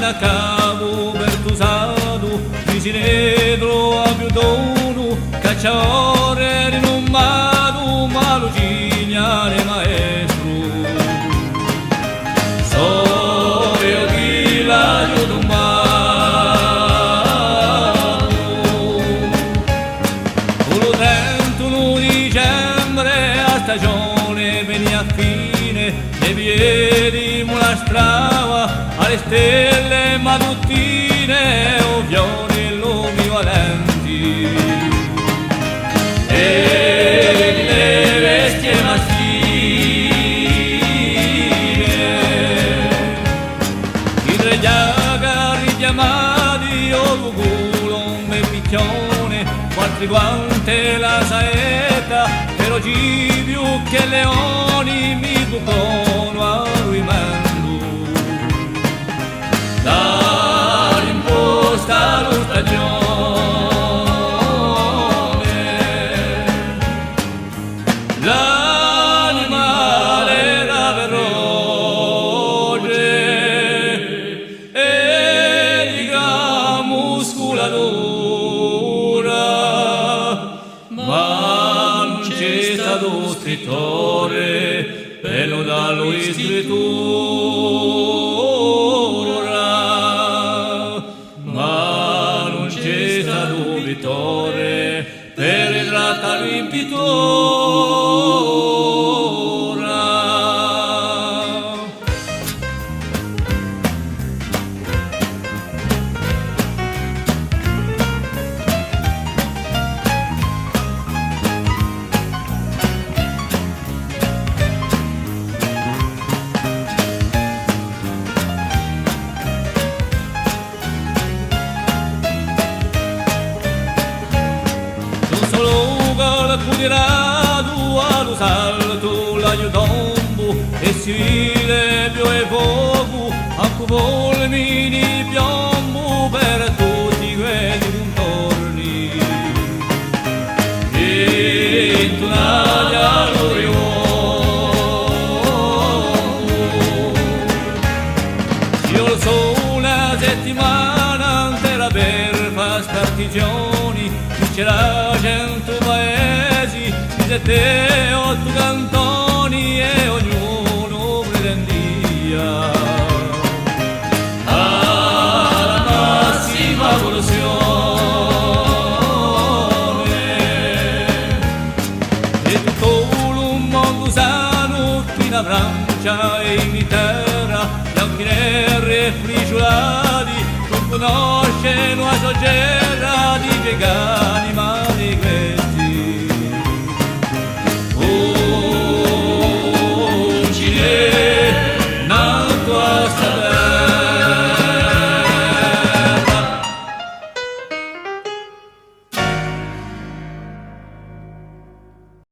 da cavo Bertusado, Cisinedro a Biudono, Cacciaore rinomato, Malucignane maestro. So io chi l'aiuto umano, con lo 31 dicembre a stagione venia a fine, e piedi la strada alle stelle mattutine, ovvione lumi valenti e le bestie maschine, i tre giagari richiamati o l'ugulo un picchione, quattro guante la saetta, però ci più che leoni mi bucono a ruimento. Dare imposta lo stagione, l'animale era feroce e di gran muscolatura, ma non c'è stato scrittore bello dallo scrittura. Per ritrattarlo in pittura. Cudirato allo salto l'aiutombo e stile più e poco, anche volmi di piombo per tutti quelli contorni. E intonati all'orione, io lo so una settimana intera per fare spartizioni, c'era 100 paesi, 7 o 8 cantoni e ognuno pretendia alla massima evoluzione. E tutto il mondo sano qui in Francia e in Inghilterra, bianchi neri e friciolati, non conoscono la soggerra di vegani